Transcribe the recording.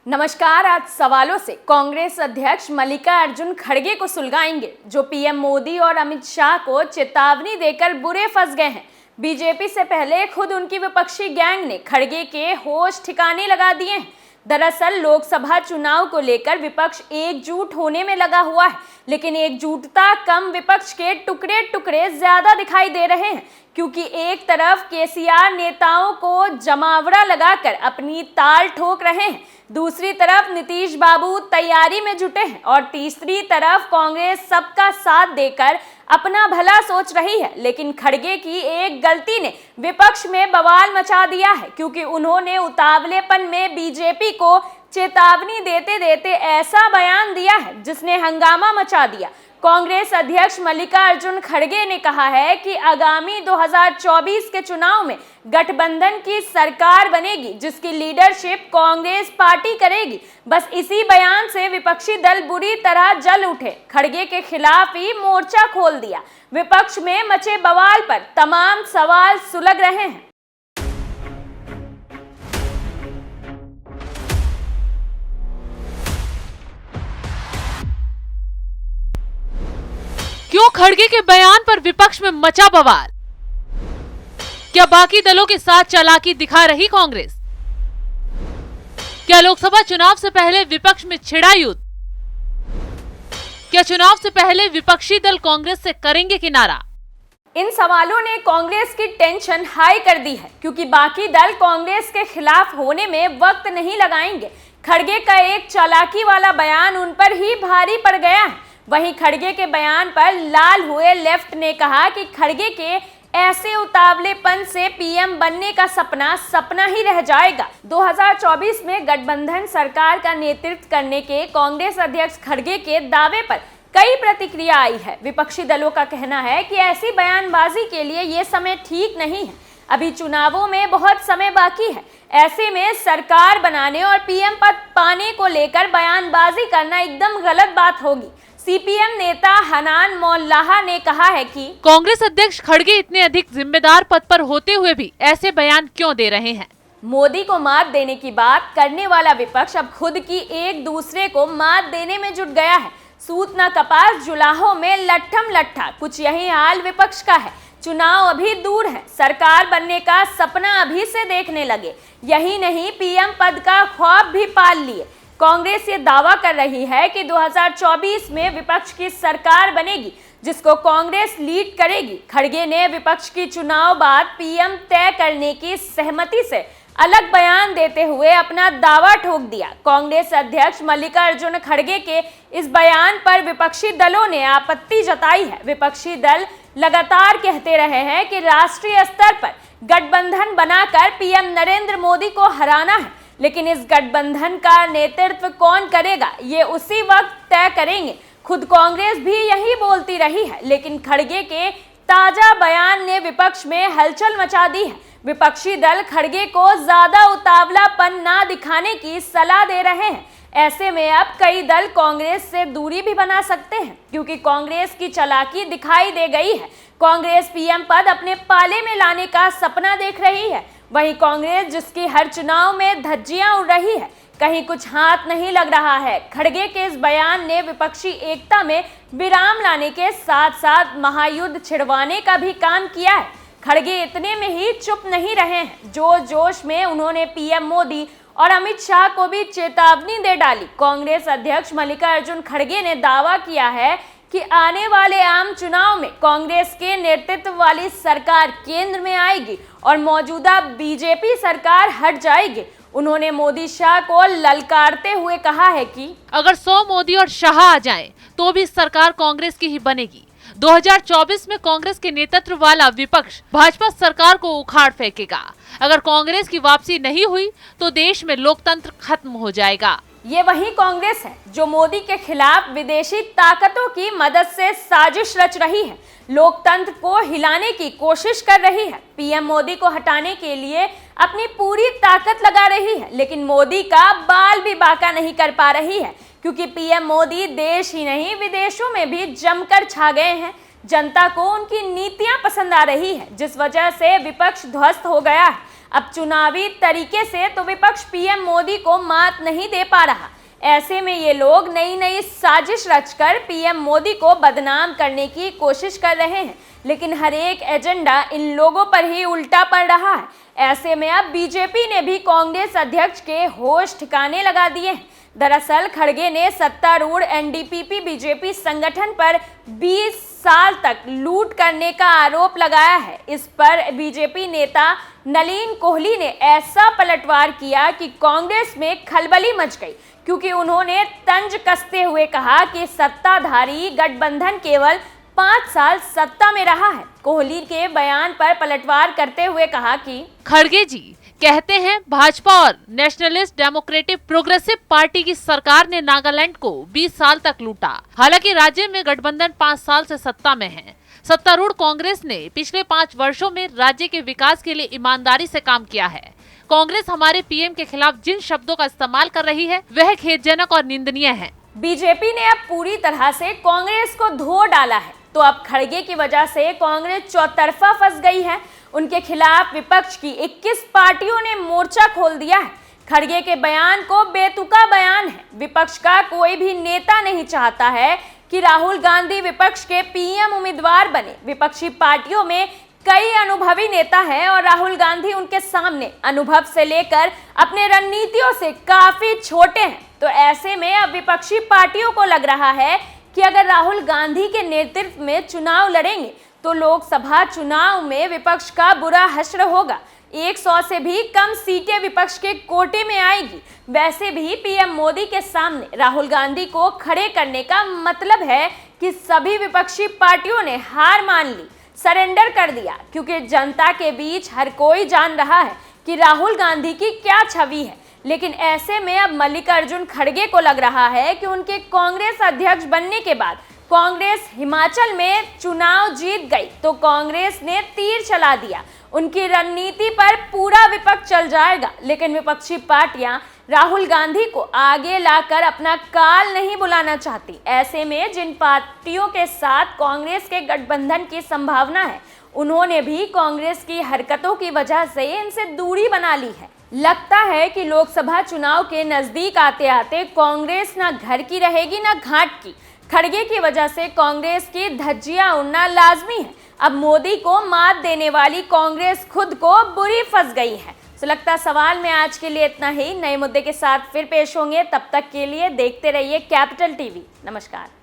नमस्कार। आज सवालों से कांग्रेस अध्यक्ष मल्लिकार्जुन खड़गे को सुलगाएंगे, जो पीएम मोदी और अमित शाह को चेतावनी देकर बुरे फंस गए हैं। बीजेपी से पहले खुद उनकी विपक्षी गैंग ने खड़गे के होश ठिकाने लगा दिए हैं। दरअसल लोकसभा चुनाव को लेकर विपक्ष एकजुट होने में लगा हुआ है, लेकिन एकजुटता कम विपक्ष के टुकड़े टुकड़े ज्यादा दिखाई दे रहे हैं, क्योंकि एक तरफ केसीआर नेताओं को जमावड़ा लगाकर अपनी ताल ठोक रहे हैं, दूसरी तरफ नीतीश बाबू तैयारी में जुटे हैं और तीसरी तरफ कांग्रेस सबका साथ देकर अपना भला सोच रही है। लेकिन खड़गे की एक गलती ने विपक्ष में बवाल मचा दिया है, क्योंकि उन्होंने उतावलेपन में बीजेपी को चेतावनी देते देते ऐसा बयान दिया है जिसने हंगामा मचा दिया। कांग्रेस अध्यक्ष मल्लिकार्जुन खड़गे ने कहा है कि आगामी 2024 के चुनाव में गठबंधन की सरकार बनेगी, जिसकी लीडरशिप कांग्रेस पार्टी करेगी। बस इसी बयान से विपक्षी दल बुरी तरह जल उठे, खड़गे के खिलाफ ही मोर्चा खोल दिया। विपक्ष में मचे बवाल पर तमाम सवाल सुलग रहे हैं। क्यों खड़गे के बयान पर विपक्ष में मचा बवाल? क्या बाकी दलों के साथ चालाकी दिखा रही कांग्रेस? क्या लोकसभा चुनाव से पहले विपक्ष में छिड़ा युद्ध? क्या चुनाव से पहले विपक्षी दल कांग्रेस से करेंगे किनारा? इन सवालों ने कांग्रेस की टेंशन हाई कर दी है, क्योंकि बाकी दल कांग्रेस के खिलाफ होने में वक्त नहीं लगाएंगे। खड़गे का एक चालाकी वाला बयान उन पर ही भारी पड़ गया है। वहीं खड़गे के बयान पर लाल हुए लेफ्ट ने कहा कि खड़गे के ऐसे उतावलेपन से पीएम बनने का सपना ही रह जाएगा। 2024 में गठबंधन सरकार का नेतृत्व करने के कांग्रेस अध्यक्ष खड़गे के दावे पर कई प्रतिक्रिया आई है। विपक्षी दलों का कहना है कि ऐसी बयानबाजी के लिए ये समय ठीक नहीं है, अभी चुनावों में बहुत समय बाकी है। ऐसे में सरकार बनाने और पीएम पद पाने को लेकर बयानबाजी करना एकदम गलत बात होगी। सीपीएम नेता हनान मौलाहा ने कहा है कि कांग्रेस अध्यक्ष खड़गे इतने अधिक जिम्मेदार पद पर होते हुए भी ऐसे बयान क्यों दे रहे हैं? मोदी को मात देने की बात करने वाला विपक्ष अब खुद की एक दूसरे को मात देने में जुट गया है। सूत न कपास जुलाहों में लट्ठम लट्ठा, कुछ यही हाल विपक्ष का है। चुनाव अभी दूर है, सरकार बनने का सपना अभी से देखने लगे। यही नहीं, पीएम पद का ख्वाब भी पाल लिए। कांग्रेस ये दावा कर रही है कि 2024 में विपक्ष की सरकार बनेगी, जिसको कांग्रेस लीड करेगी। खड़गे ने विपक्ष की चुनाव बाद पीएम तय करने की सहमति से अलग बयान देते हुए अपना दावा ठोक दिया। कांग्रेस अध्यक्ष मल्लिकार्जुन खड़गे के इस बयान पर विपक्षी दलों ने आपत्ति जताई है। विपक्षी दल लगातार कहते रहे हैं कि राष्ट्रीय स्तर पर गठबंधन बनाकर पीएम नरेंद्र मोदी को हराना है, लेकिन इस गठबंधन का नेतृत्व कौन करेगा ये उसी वक्त तय करेंगे। खुद कांग्रेस भी यही बोलती रही है, लेकिन खड़गे के ताजा बयान ने विपक्ष में हलचल मचा दी है। विपक्षी दल खड़गे को ज्यादा उतावलापन ना दिखाने की सलाह दे रहे हैं। ऐसे में अब कई दल कांग्रेस से दूरी भी बना सकते हैं, क्योंकि कांग्रेस की चालाकी दिखाई दे गई है। कांग्रेस पीएम पद अपने पाले में लाने का सपना देख रही है, वहीं कांग्रेस जिसकी हर चुनाव में धज्जियां उड़ रही है, कहीं कुछ हाथ नहीं लग रहा है। खड़गे के इस बयान ने विपक्षी एकता में विराम लाने के साथ साथ महायुद्ध छिड़वाने का भी काम किया है। खड़गे इतने में ही चुप नहीं रहे हैं, जोश में उन्होंने पीएम मोदी और अमित शाह को भी चेतावनी दे डाली। कांग्रेस अध्यक्ष मल्लिकार्जुन खड़गे ने दावा किया है कि आने वाले आम चुनाव में कांग्रेस के नेतृत्व वाली सरकार केंद्र में आएगी और मौजूदा बीजेपी सरकार हट जाएगी। उन्होंने मोदी शाह को ललकारते हुए कहा है कि अगर 100 मोदी और शाह आ जाएं, तो भी सरकार कांग्रेस की ही बनेगी। 2024 में कांग्रेस के नेतृत्व वाला विपक्ष भाजपा सरकार को उखाड़ फेंकेगा। अगर कांग्रेस की वापसी नहीं हुई तो देश में लोकतंत्र खत्म हो जाएगा। ये वही कांग्रेस है जो मोदी के खिलाफ विदेशी ताकतों की मदद से साजिश रच रही है, लोकतंत्र को हिलाने की कोशिश कर रही है, पीएम मोदी को हटाने के लिए अपनी पूरी ताकत लगा रही है, लेकिन मोदी का बाल भी बाका नहीं कर पा रही है, क्योंकि पीएम मोदी देश ही नहीं विदेशों में भी जमकर छा गए हैं। जनता को उनकी नीतियां पसंद आ रही है, जिस वजह से विपक्ष ध्वस्त हो गया है। अब चुनावी तरीके से तो विपक्ष पीएम मोदी को मात नहीं दे पा रहा। ऐसे में ये लोग नई नई साजिश रचकर पीएम मोदी को बदनाम करने की कोशिश कर रहे हैं, लेकिन हर एक एजेंडा इन लोगों पर ही उल्टा पड़ रहा है। ऐसे में अब बीजेपी ने भी कांग्रेस अध्यक्ष के होश ठिकाने लगा दिए हैं। दरअसल खड़गे ने सत्तारूढ़ एनडीपीपी बीजेपी संगठन पर 20 साल तक लूट करने का आरोप लगाया है। इस पर बीजेपी नेता नलीन कोहली ने ऐसा पलटवार किया कि कांग्रेस में खलबली मच गई, क्योंकि उन्होंने तंज कसते हुए कहा कि सत्ताधारी गठबंधन केवल 5 साल सत्ता में रहा है। कोहली के बयान पर पलटवार करते हुए कहा कि खड़गे जी कहते हैं भाजपा और नेशनलिस्ट डेमोक्रेटिक प्रोग्रेसिव पार्टी की सरकार ने नागालैंड को 20 साल तक लूटा। हालांकि राज्य में गठबंधन 5 साल से सत्ता में है। सत्तारूढ़ कांग्रेस ने पिछले 5 वर्षों में राज्य के विकास के लिए ईमानदारी से काम किया है। कांग्रेस हमारे पीएम के खिलाफ जिन शब्दों का इस्तेमाल कर रही है वह खेदजनक और निंदनीय है। बीजेपी ने अब पूरी तरह से कांग्रेस को धो डाला है, तो अब खड़गे की वजह से कांग्रेस चौतरफा फंस गई है। उनके खिलाफ विपक्ष की 21 पार्टियों ने मोर्चा खोल दिया है। खड़गे के बयान को बेतुका बयान है। विपक्ष का कोई भी नेता नहीं चाहता है कि राहुल गांधी विपक्ष के पीएम उम्मीदवार बने। विपक्षी पार्टियों में कई अनुभवी नेता हैं और राहुल गांधी उनके सामने अनुभव से लेकर अपने रणनीतियों से काफी छोटे हैं। तो ऐसे में अब विपक्षी पार्टियों को लग रहा है कि अगर राहुल गांधी के नेतृत्व में चुनाव लड़ेंगे तो लोकसभा चुनाव में विपक्ष का बुरा हश्र होगा। 100 से भी कम सीटें विपक्ष के कोटे में आएगी। वैसे भी पीएम मोदी के सामने राहुल गांधी को खड़े करने का मतलब है कि सभी विपक्षी पार्टियों ने हार मान ली, सरेंडर कर दिया, क्योंकि जनता के बीच हर कोई जान रहा है कि राहुल गांधी की क्या छवि है। लेकिन ऐसे में अब मल्लिकार्जुन खड़गे को लग रहा है कि उनके कांग्रेस अध्यक्ष बनने के बाद कांग्रेस हिमाचल में चुनाव जीत गई तो कांग्रेस ने तीर चला दिया। उनकी रणनीति पर पूरा विपक्ष चल जाएगा, लेकिन विपक्षी पार्टियां राहुल गांधी को आगे लाकर अपना काल नहीं बुलाना चाहती। ऐसे में जिन पार्टियों के साथ कांग्रेस के गठबंधन की संभावना है, उन्होंने भी कांग्रेस की हरकतों की वजह से इनसे दूरी बना ली है। लगता है कि लोकसभा चुनाव के नजदीक आते आते कांग्रेस ना घर की रहेगी ना घाट की। खड़गे की वजह से कांग्रेस की धज्जियां उड़ना लाजमी है। अब मोदी को मात देने वाली कांग्रेस खुद को बुरी फंस गई है। तो लगता सवाल में आज के लिए इतना ही। नए मुद्दे के साथ फिर पेश होंगे, तब तक के लिए देखते रहिए कैपिटल टीवी। नमस्कार।